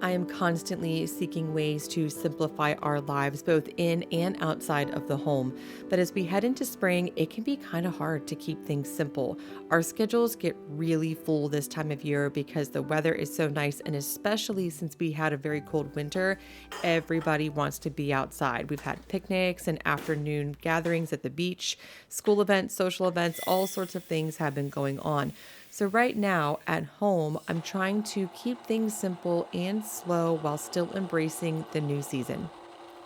I am constantly seeking ways to simplify our lives, both in and outside of the home. But as we head into spring, it can be kind of hard to keep things simple. Our schedules get really full this time of year because the weather is so nice, and especially since we had a very cold winter, everybody wants to be outside. We've had picnics and afternoon gatherings at the beach, school events, social events, all sorts of things have been going on. So, right now at home, I'm trying to keep things simple and slow while still embracing the new season.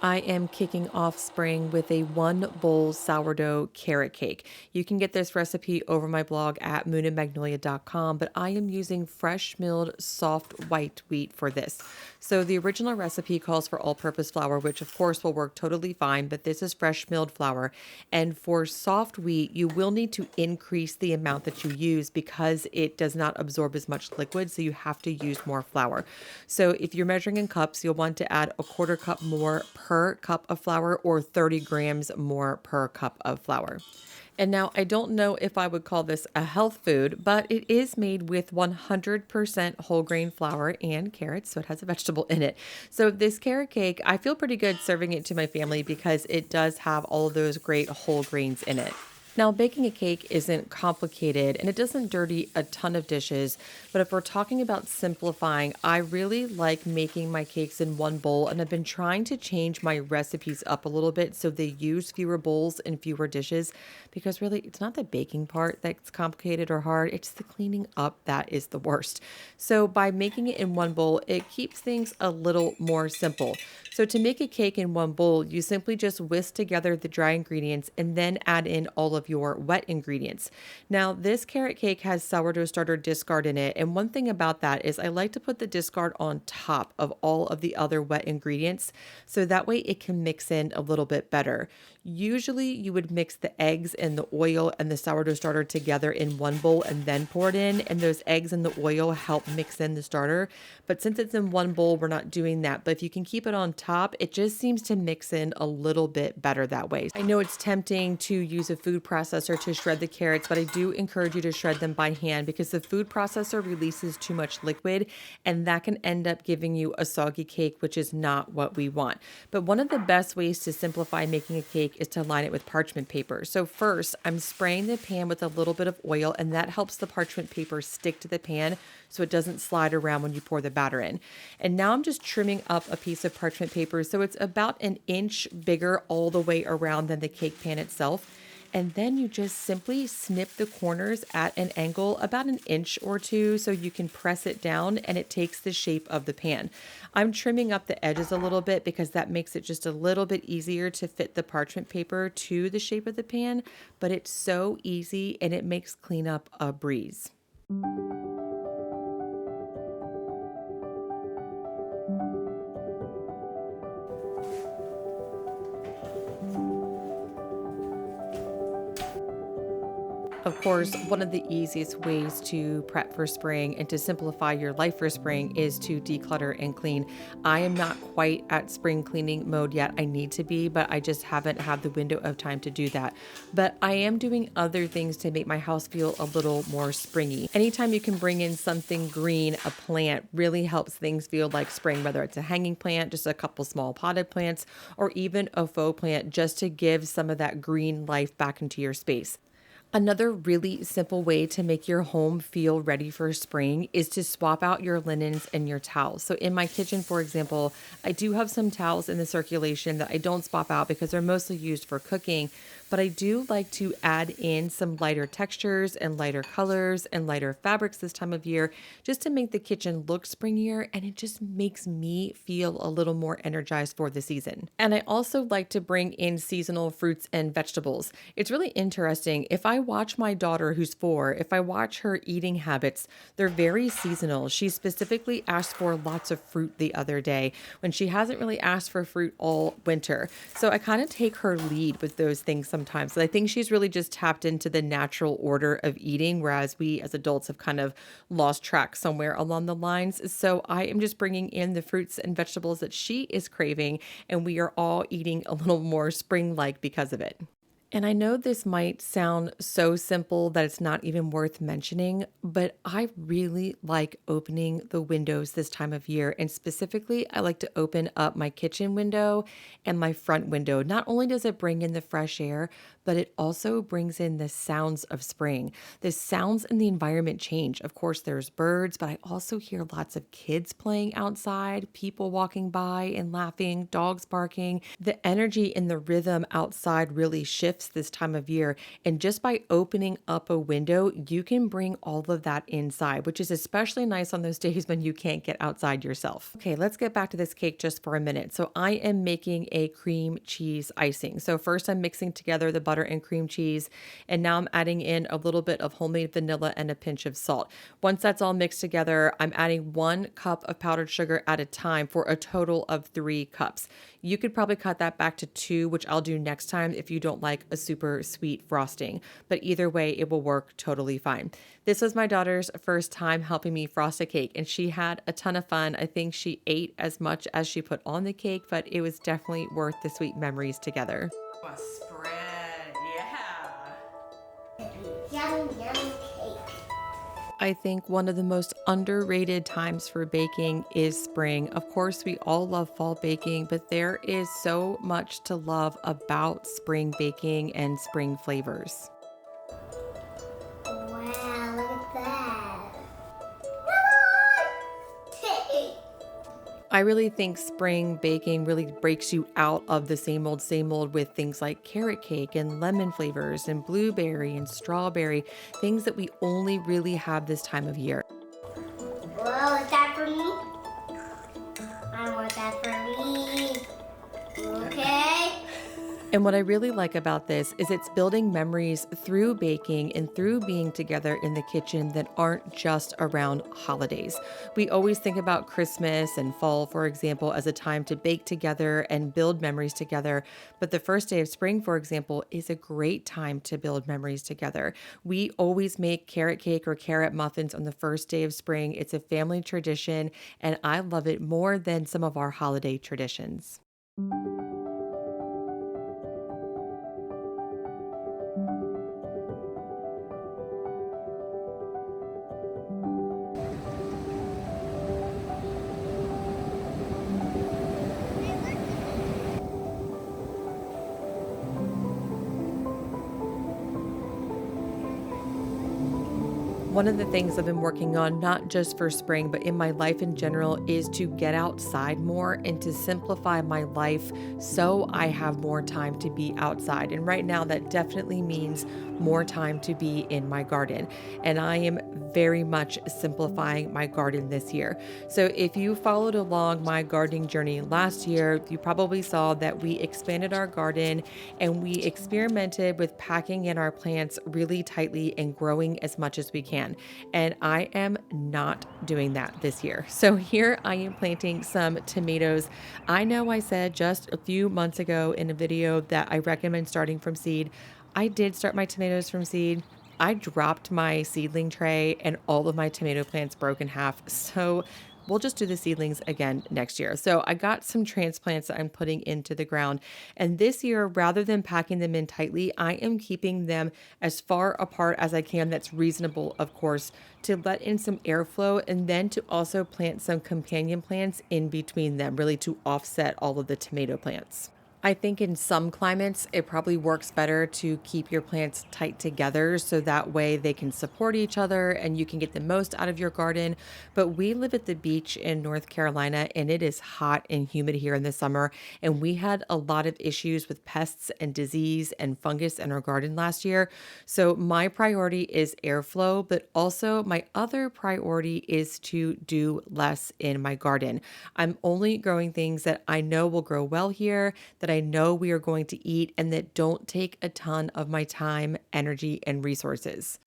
I am kicking off spring with a one bowl sourdough carrot cake. You can get this recipe over my blog at moonandmagnolia.com, but I am using fresh milled soft white wheat for this. So the original recipe calls for all purpose flour, which of course will work totally fine, but this is fresh milled flour. And for soft wheat, you will need to increase the amount that you use because it does not absorb as much liquid, so you have to use more flour. So if you're measuring in cups, you'll want to add a quarter cup more per cup of flour or 30 grams more per cup of flour. And now I don't know if I would call this a health food, but it is made with 100% whole grain flour and carrots, so it has a vegetable in it. So this carrot cake, I feel pretty good serving it to my family because it does have all of those great whole grains in it. Now, baking a cake isn't complicated and it doesn't dirty a ton of dishes, but if we're talking about simplifying, I really like making my cakes in one bowl, and I've been trying to change my recipes up a little bit so they use fewer bowls and fewer dishes because really it's not the baking part that's complicated or hard, it's the cleaning up that is the worst. So by making it in one bowl, it keeps things a little more simple. So to make a cake in one bowl, you simply just whisk together the dry ingredients and then add in all of your wet ingredients. Now, this carrot cake has sourdough starter discard in it, and one thing about that is I like to put the discard on top of all of the other wet ingredients so that way it can mix in a little bit better. Usually, you would mix the eggs and the oil and the sourdough starter together in one bowl and then pour it in, and those eggs and the oil help mix in the starter. But since it's in one bowl, we're not doing that. But if you can keep it on top, it just seems to mix in a little bit better that way. I know it's tempting to use a food processor to shred the carrots, but I do encourage you to shred them by hand because the food processor releases too much liquid and that can end up giving you a soggy cake, which is not what we want. But one of the best ways to simplify making a cake is to line it with parchment paper. So first, I'm spraying the pan with a little bit of oil, and that helps the parchment paper stick to the pan so it doesn't slide around when you pour the batter in. And now I'm just trimming up a piece of parchment paper so it's about an inch bigger all the way around than the cake pan itself. And then you just simply snip the corners at an angle about an inch or two so you can press it down and it takes the shape of the pan. I'm trimming up the edges a little bit because that makes it just a little bit easier to fit the parchment paper to the shape of the pan, but it's so easy and it makes cleanup a breeze. Of course, one of the easiest ways to prep for spring and to simplify your life for spring is to declutter and clean. I am not quite at spring cleaning mode yet. I need to be, but I just haven't had the window of time to do that. But I am doing other things to make my house feel a little more springy. Anytime you can bring in something green, a plant really helps things feel like spring, whether it's a hanging plant, just a couple small potted plants, or even a faux plant, just to give some of that green life back into your space. Another really simple way to make your home feel ready for spring is to swap out your linens and your towels. So in my kitchen, for example, I do have some towels in the circulation that I don't swap out because they're mostly used for cooking, but I do like to add in some lighter textures and lighter colors and lighter fabrics this time of year just to make the kitchen look springier, and it just makes me feel a little more energized for the season. And I also like to bring in seasonal fruits and vegetables. It's really interesting. If I watch my daughter who's 4, if I watch her eating habits, they're very seasonal. She specifically asked for lots of fruit the other day when she hasn't really asked for fruit all winter. So I kind of take her lead with those things sometimes. So I think she's really just tapped into the natural order of eating, whereas we as adults have kind of lost track somewhere along the lines. So I am just bringing in the fruits and vegetables that she is craving, and we are all eating a little more spring-like because of it. And I know this might sound so simple that it's not even worth mentioning, but I really like opening the windows this time of year. And specifically, I like to open up my kitchen window and my front window. Not only does it bring in the fresh air, but it also brings in the sounds of spring. The sounds in the environment change. Of course, there's birds, but I also hear lots of kids playing outside, people walking by and laughing, dogs barking. The energy and the rhythm outside really shifts this time of year. And just by opening up a window, you can bring all of that inside, which is especially nice on those days when you can't get outside yourself. Okay, let's get back to this cake just for a minute. So I am making a cream cheese icing. So first I'm mixing together the butter and cream cheese, and now I'm adding in a little bit of homemade vanilla and a pinch of salt. Once that's all mixed together, I'm adding 1 cup of powdered sugar at a time for a total of 3 cups. You could probably cut that back to 2, which I'll do next time if you don't like a super sweet frosting. But either way, it will work totally fine. This was my daughter's first time helping me frost a cake, and she had a ton of fun. I think she ate as much as she put on the cake, but it was definitely worth the sweet memories together. A spread, yeah. Yummy, yummy cake. I think one of the most underrated times for baking is spring. Of course, we all love fall baking, but there is so much to love about spring baking and spring flavors. Wow, look at that. Cake. I really think spring baking really breaks you out of the same old with things like carrot cake and lemon flavors and blueberry and strawberry, things that we only really have this time of year. Whoa, is that for me? I want that for me. Okay. And what I really like about this is it's building memories through baking and through being together in the kitchen that aren't just around holidays. We always think about Christmas and fall, for example, as a time to bake together and build memories together. But the first day of spring, for example, is a great time to build memories together. We always make carrot cake or carrot muffins on the first day of spring. It's a family tradition, and I love it more than some of our holiday traditions. One of the things I've been working on, not just for spring, but in my life in general, is to get outside more and to simplify my life so I have more time to be outside. And right now, that definitely means more time to be in my garden. And I am very much simplifying my garden this year. So if you followed along my gardening journey last year, you probably saw that we expanded our garden and we experimented with packing in our plants really tightly and growing as much as we can. And I am not doing that this year. So here I am planting some tomatoes. I know I said just a few months ago in a video that I recommend starting from seed. I did start my tomatoes from seed. I dropped my seedling tray and all of my tomato plants broke in half. So we'll just do the seedlings again next year. So I got some transplants that I'm putting into the ground. And this year, rather than packing them in tightly, I am keeping them as far apart as I can. That's reasonable, of course, to let in some airflow and then to also plant some companion plants in between them, really to offset all of the tomato plants. I think in some climates, it probably works better to keep your plants tight together so that way they can support each other and you can get the most out of your garden. But we live at the beach in North Carolina and it is hot and humid here in the summer. And we had a lot of issues with pests and disease and fungus in our garden last year. So my priority is airflow, but also my other priority is to do less in my garden. I'm only growing things that I know will grow well here, that I know we are going to eat, and that don't take a ton of my time, energy, and resources.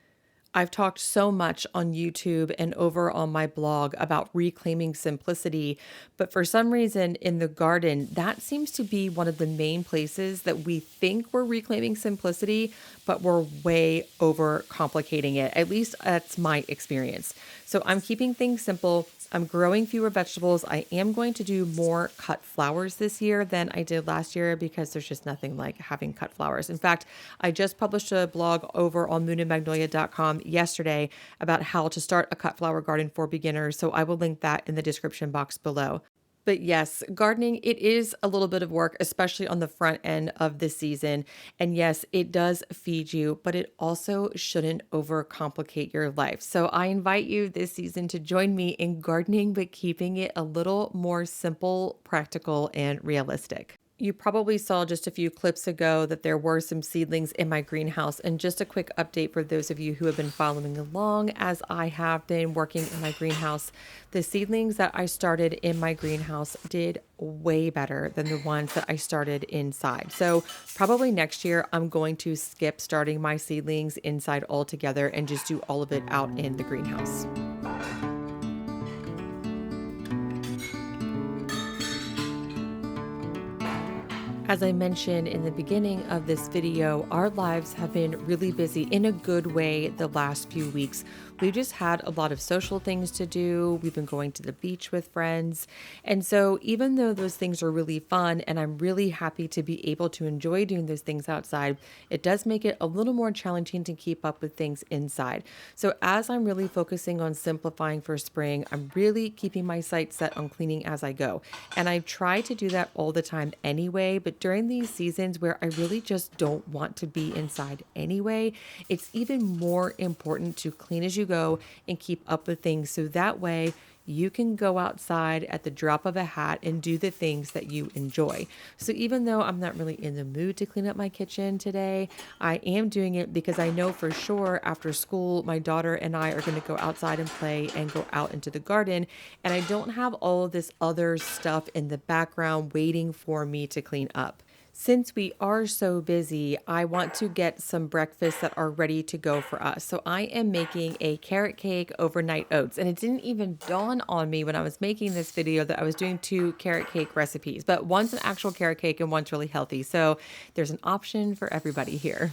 I've talked so much on YouTube and over on my blog about reclaiming simplicity, but for some reason in the garden, that seems to be one of the main places that we think we're reclaiming simplicity, but we're way over complicating it. At least that's my experience. So I'm keeping things simple. I'm growing fewer vegetables. I am going to do more cut flowers this year than I did last year because there's just nothing like having cut flowers. In fact, I just published a blog over on moonandmagnolia.com yesterday about how to start a cut flower garden for beginners. So I will link that in the description box below. But yes, gardening, it is a little bit of work, especially on the front end of the season. And yes, it does feed you, but it also shouldn't overcomplicate your life. So I invite you this season to join me in gardening, but keeping it a little more simple, practical, and realistic. You probably saw just a few clips ago that there were some seedlings in my greenhouse. And just a quick update for those of you who have been following along as I have been working in my greenhouse. The seedlings that I started in my greenhouse did way better than the ones that I started inside. So probably next year, I'm going to skip starting my seedlings inside altogether and just do all of it out in the greenhouse. As I mentioned in the beginning of this video, our lives have been really busy in a good way the last few weeks. We've just had a lot of social things to do. We've been going to the beach with friends. And so even though those things are really fun and I'm really happy to be able to enjoy doing those things outside, it does make it a little more challenging to keep up with things inside. So as I'm really focusing on simplifying for spring, I'm really keeping my sights set on cleaning as I go. And I try to do that all the time anyway, but during these seasons where I really just don't want to be inside anyway, it's even more important to clean as you go and keep up with things so that way you can go outside at the drop of a hat and do the things that you enjoy. So even though I'm not really in the mood to clean up my kitchen today, I am doing it because I know for sure after school, my daughter and I are going to go outside and play and go out into the garden. And I don't have all of this other stuff in the background waiting for me to clean up. Since we are so busy, I want to get some breakfasts that are ready to go for us. So I am making a carrot cake overnight oats. And it didn't even dawn on me when I was making this video that I was doing 2 carrot cake recipes, but one's an actual carrot cake and one's really healthy. So there's an option for everybody here.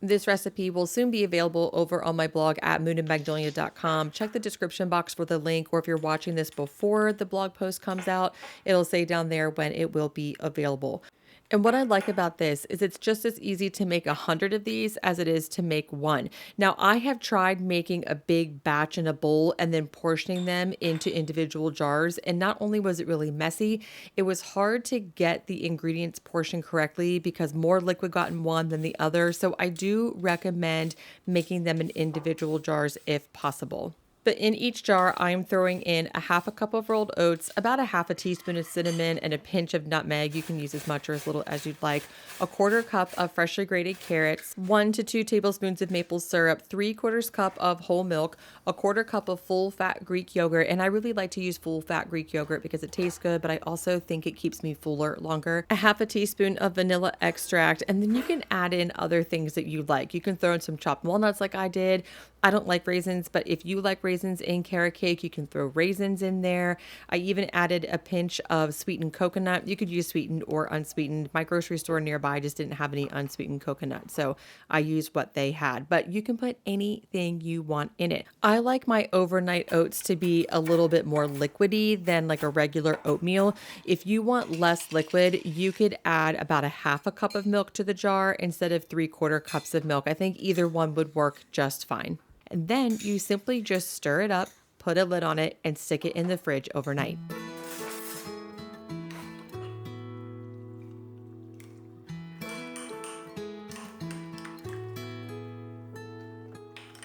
This recipe will soon be available over on my blog at moonandmagnolia.com. Check the description box for the link, or if you're watching this before the blog post comes out, it'll say down there when it will be available. And what I like about this is it's just as easy to make 100 of these as it is to make one. Now, I have tried making a big batch in a bowl and then portioning them into individual jars. And not only was it really messy, it was hard to get the ingredients portioned correctly because more liquid got in one than the other. So I do recommend making them in individual jars if possible. But in each jar, I'm throwing in a half a cup of rolled oats, about a half a teaspoon of cinnamon, and a pinch of nutmeg. You can use as much or as little as you'd like. A quarter cup of freshly grated carrots, 1 to 2 tablespoons of maple syrup, 3/4 cup of whole milk, a quarter cup of full fat Greek yogurt. And I really like to use full fat Greek yogurt because it tastes good, but I also think it keeps me fuller longer. A half a teaspoon of vanilla extract, and then you can add in other things that you like. You can throw in some chopped walnuts like I did. I don't like raisins, but if you like raisins in carrot cake, you can throw raisins in there. I even added a pinch of sweetened coconut. You could use sweetened or unsweetened. My grocery store nearby just didn't have any unsweetened coconut, so I used what they had. But you can put anything you want in it. I like my overnight oats to be a little bit more liquidy than like a regular oatmeal. If you want less liquid, you could add about a half a cup of milk to the jar instead of 3/4 cups of milk. I think either one would work just fine. And then you simply just stir it up, put a lid on it, and stick it in the fridge overnight.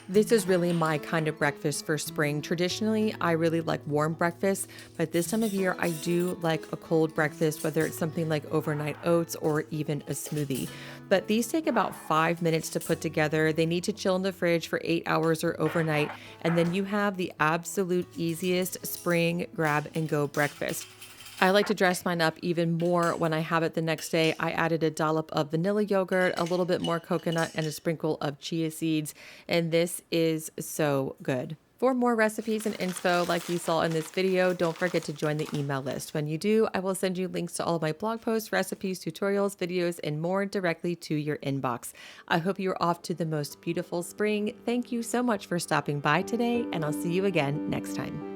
This is really my kind of breakfast for spring. Traditionally, I really like warm breakfast, but this time of year, I do like a cold breakfast, whether it's something like overnight oats or even a smoothie. But these take about 5 minutes to put together. They need to chill in the fridge for 8 hours or overnight, and then you have the absolute easiest spring grab and go breakfast. I like to dress mine up even more when I have it the next day. I added a dollop of vanilla yogurt, a little bit more coconut, and a sprinkle of chia seeds, and this is so good. For more recipes and info like you saw in this video, don't forget to join the email list. When you do, I will send you links to all of my blog posts, recipes, tutorials, videos, and more directly to your inbox. I hope you're off to the most beautiful spring. Thank you so much for stopping by today, and I'll see you again next time.